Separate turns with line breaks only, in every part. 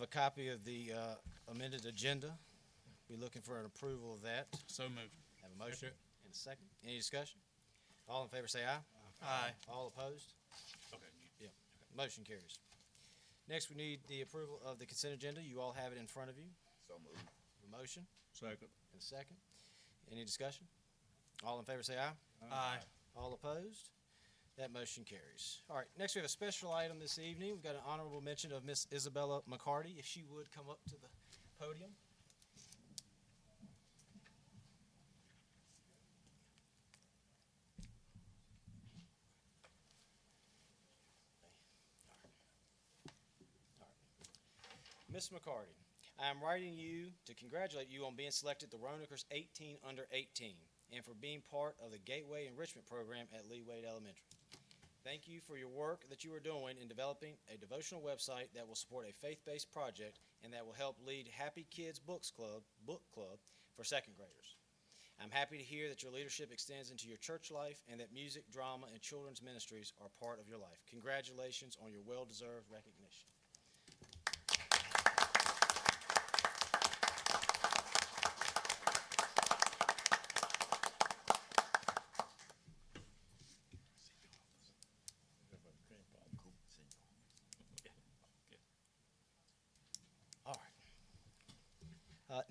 have a copy of the amended agenda. Be looking for an approval of that.
So moved.
Have a motion and a second. Any discussion? All in favor say aye.
Aye.
All opposed?
Okay.
Motion carries. Next, we need the approval of the consent agenda. You all have it in front of you.
So moved.
A motion
Second.
and a second. Any discussion? All in favor say aye.
Aye.
All opposed? That motion carries. All right, next we have a special item this evening. We've got an honorable mention of Miss Isabella McCarty. If she would come up to the podium. Miss McCarty, I am writing you to congratulate you on being selected the Roanoke's 18 Under 18 and for being part of the Gateway Enrichment Program at Lee Wade Elementary. Thank you for your work that you are doing in developing a devotional website that will support a faith-based project and that will help lead Happy Kids book club for second graders. I'm happy to hear that your leadership extends into your church life and that music, drama, and children's ministries are part of your life. Congratulations on your well-deserved recognition.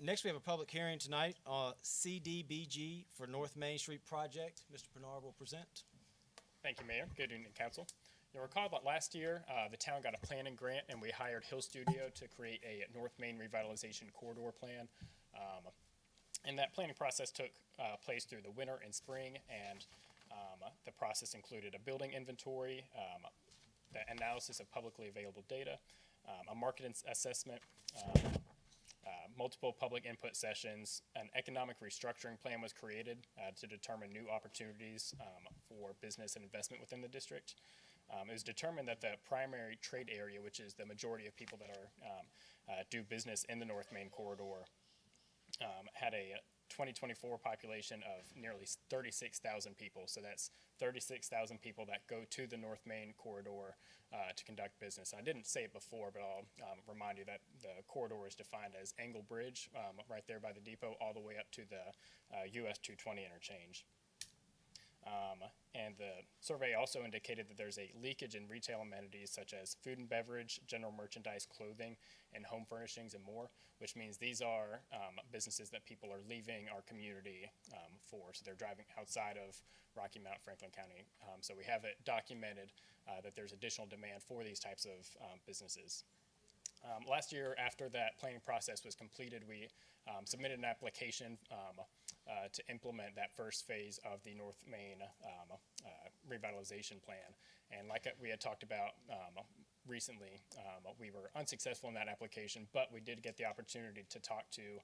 Next, we have a public hearing tonight on CDBG for North Main Street project. Mr. Bernard will present.
Thank you, Mayor. Good evening, Council. You'll recall that last year, the town got a planning grant and we hired Hill Studio to create a North Main revitalization corridor plan. And that planning process took place through the winter and spring, and the process included a building inventory, the analysis of publicly available data, a market assessment, multiple public input sessions. An economic restructuring plan was created to determine new opportunities for business and investment within the district. It was determined that the primary trade area, which is the majority of people that are do business in the North Main corridor, had a 2024 population of nearly 36,000 people. So that's 36,000 people that go to the North Main corridor to conduct business. I didn't say it before, but I'll remind you that the corridor is defined as Angle Bridge, right there by the depot, all the way up to the US 220 interchange. And the survey also indicated that there's a leakage in retail amenities such as food and beverage, general merchandise, clothing, and home furnishings and more, which means these are businesses that people are leaving our community for. So they're driving outside of Rocky Mount, Franklin County. So we have it documented that there's additional demand for these types of businesses. Last year, after that planning process was completed, we submitted an application to implement that first phase of the North Main revitalization plan. And like we had talked about recently, we were unsuccessful in that application, but we did get the opportunity to talk to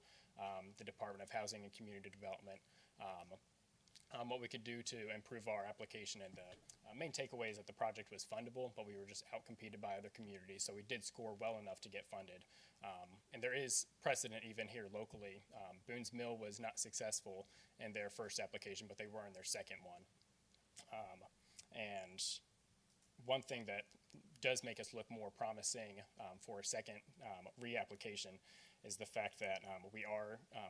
the Department of Housing and Community Development what we could do to improve our application. And the main takeaway is that the project was fundable, but we were just outcompeted by other communities, so we did score well enough to get funded. And there is precedent even here locally. Boone's Mill was not successful in their first application, but they were in their second one. And one thing that does make us look more promising for a second reapplication is the fact that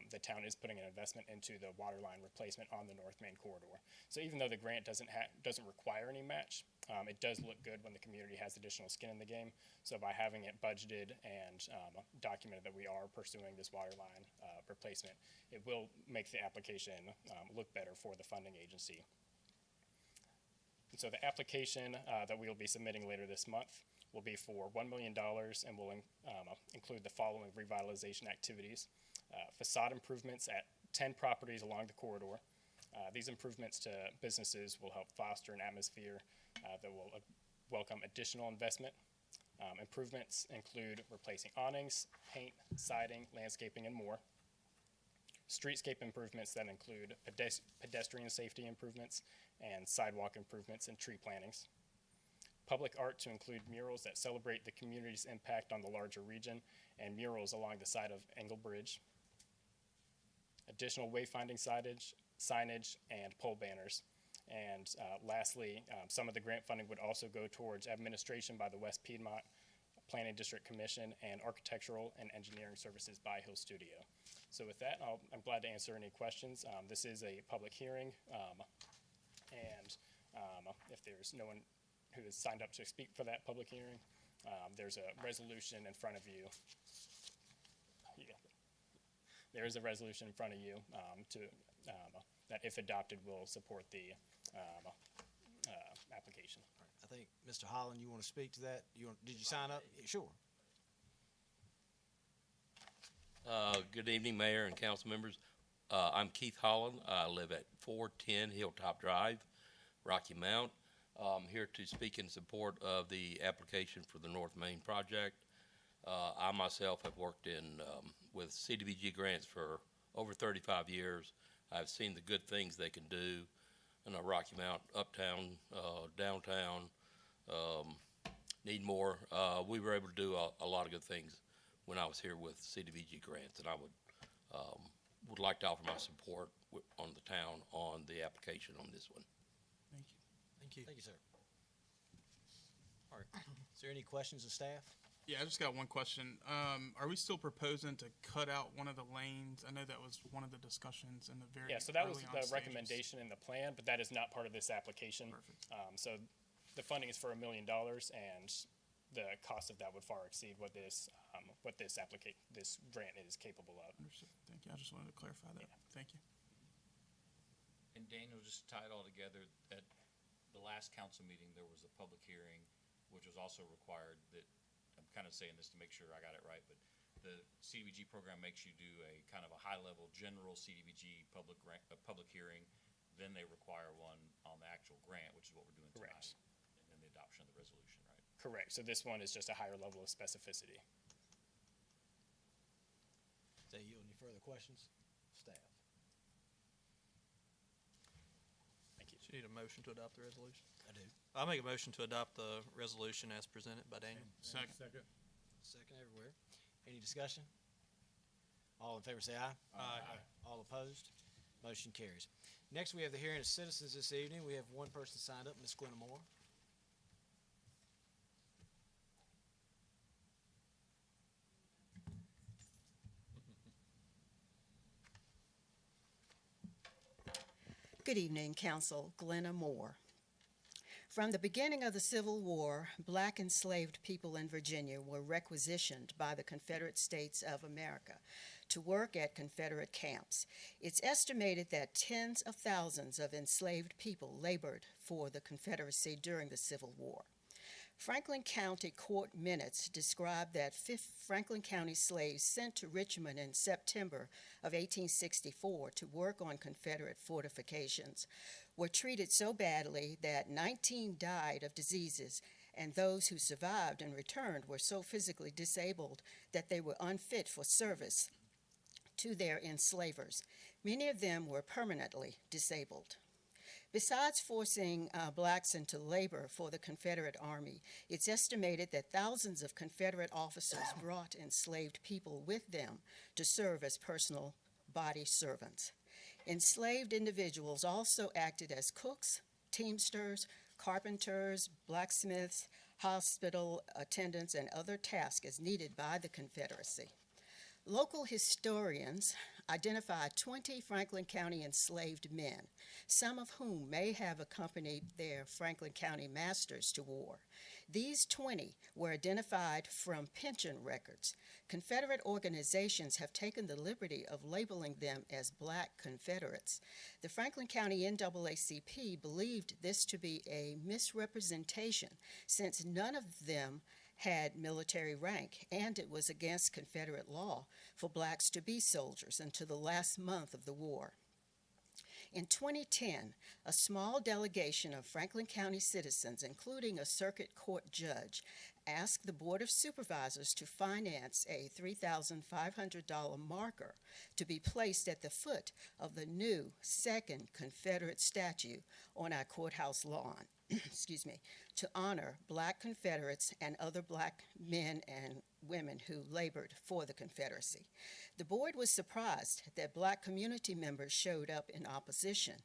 the town is putting an investment into the water line replacement on the North Main corridor. So even though the grant doesn't require any match, it does look good when the community has additional skin in the game. So by having it budgeted and documented that we are pursuing this water line replacement, it will make the application look better for the funding agency. And so the application that we will be submitting later this month will be for $1 million and will include the following revitalization activities: facade improvements at 10 properties along the corridor. These improvements to businesses will help foster an atmosphere that will welcome additional investment. Improvements include replacing awnings, paint, siding, landscaping, and more. Streetscape improvements that include pedestrian safety improvements and sidewalk improvements and tree plantings. Public art to include murals that celebrate the community's impact on the larger region, and murals along the side of Angle Bridge. Additional wayfinding signage, and pole banners. And lastly, some of the grant funding would also go towards administration by the West Piedmont Planning District Commission, and Architectural and Engineering Services by Hill Studio. So with that, I'm glad to answer any questions. This is a public hearing, and if there's no one who has signed up to speak for that public hearing, there's a resolution in front of you. Yeah. There is a resolution in front of you that, if adopted, will support the application.
I think, Mr. Holland, you want to speak to that? Did you sign up? Sure.
Good evening, Mayor and council members. I'm Keith Holland. I live at 410 Hilltop Drive, Rocky Mount. I'm here to speak in support of the application for the North Main project. I myself have worked with CDBG grants for over 35 years. I've seen the good things they can do in Rocky Mount, uptown, downtown, need more. We were able to do a lot of good things when I was here with CDBG grants, and I would like to offer my support on the town on the application on this one.
Thank you.
Thank you, sir. All right. Is there any questions of staff?
Yeah, I just got one question. Are we still proposing to cut out one of the lanes? I know that was one of the discussions in the very
Yeah, so that was
early on
the
stages.
recommendation in the plan, but that is not part of this application.
Perfect.
So the funding is for $1 million, and the cost of that would far exceed what this grant is capable of.
Understood. Thank you. I just wanted to clarify that. Thank you.
And Daniel, just to tie it all together, at the last council meeting, there was a public hearing, which was also required that, I'm kind of saying this to make sure I got it right, but the CDBG program makes you do a kind of a high-level general CDBG public hearing, then they require one on the actual grant, which is what we're doing tonight.
Correct.
And then the adoption of the resolution, right?
Correct. So this one is just a higher level of specificity.
Do you any further questions? Staff.
Thank you.
Do you need a motion to adopt the resolution?
I do.
I'll make a motion to adopt the resolution as presented by Daniel.
Second.
Second everywhere. Any discussion? All in favor say aye.
Aye.
All opposed? Motion carries. Next, we have the hearing of citizens this evening. We have one person signed up, Ms. Glenna Moore.
Good evening, Council. Glenna Moore. From the beginning of the Civil War, black enslaved people in Virginia were requisitioned by the Confederate States of America to work at Confederate camps. It's estimated that tens of thousands of enslaved people labored for the Confederacy during the Civil War. Franklin County court minutes describe that Franklin County slaves sent to Richmond in September of 1864 to work on Confederate fortifications were treated so badly that 19 died of diseases, and those who survived and returned were so physically disabled that they were unfit for service to their enslavers. Many of them were permanently disabled. Besides forcing blacks into labor for the Confederate Army, it's estimated that thousands of Confederate officers brought enslaved people with them to serve as personal body servants. Enslaved individuals also acted as cooks, teamsters, carpenters, blacksmiths, hospital attendants, and other tasks as needed by the Confederacy. Local historians identified 20 Franklin County enslaved men, some of whom may have accompanied their Franklin County masters to war. These 20 were identified from pension records. Confederate organizations have taken the liberty of labeling them as Black Confederates. The Franklin County NAACP believed this to be a misrepresentation, since none of them had military rank, and it was against Confederate law for blacks to be soldiers until the last month of the war. In 2010, a small delegation of Franklin County citizens, including a circuit court judge, asked the Board of Supervisors to finance a $3,500 marker to be placed at the foot of the new second Confederate statue on our courthouse lawn. Excuse me, to honor Black Confederates and other Black men and women who labored for the Confederacy. The board was surprised that Black community members showed up in opposition.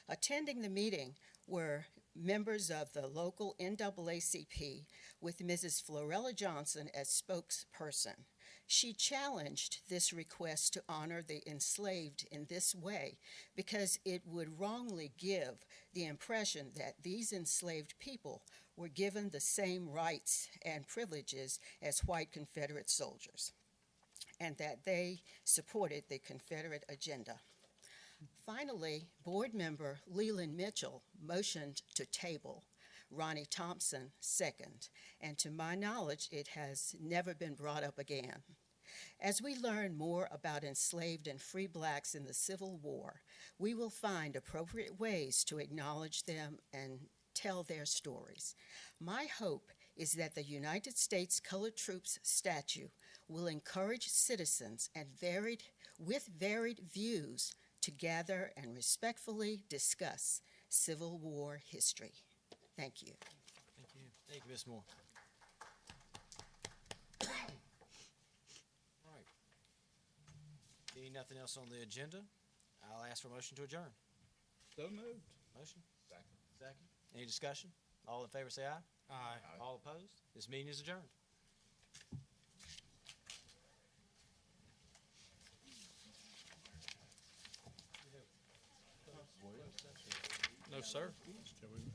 Attending the meeting were members of the local NAACP with Mrs. Florella Johnson as spokesperson. She challenged this request to honor the enslaved in this way because it would wrongly give the impression that these enslaved people were given the same rights and privileges as white Confederate soldiers, and that they supported the Confederate agenda. Finally, board member Leland Mitchell motioned to table. Ronnie Thompson second, and to my knowledge, it has never been brought up again. As we learn more about enslaved and free blacks in the Civil War, we will find appropriate ways to acknowledge them and tell their stories. My hope is that the United States Colored Troops statue will encourage citizens with varied views to gather and respectfully discuss Civil War history. Thank you.
Thank you.
Thank you, Ms. Moore. All right. Being nothing else on the agenda, I'll ask for a motion to adjourn.
So moved.
Motion? Second. Any discussion? All in favor say aye.
Aye.
All opposed? This meeting is adjourned.
No, sir.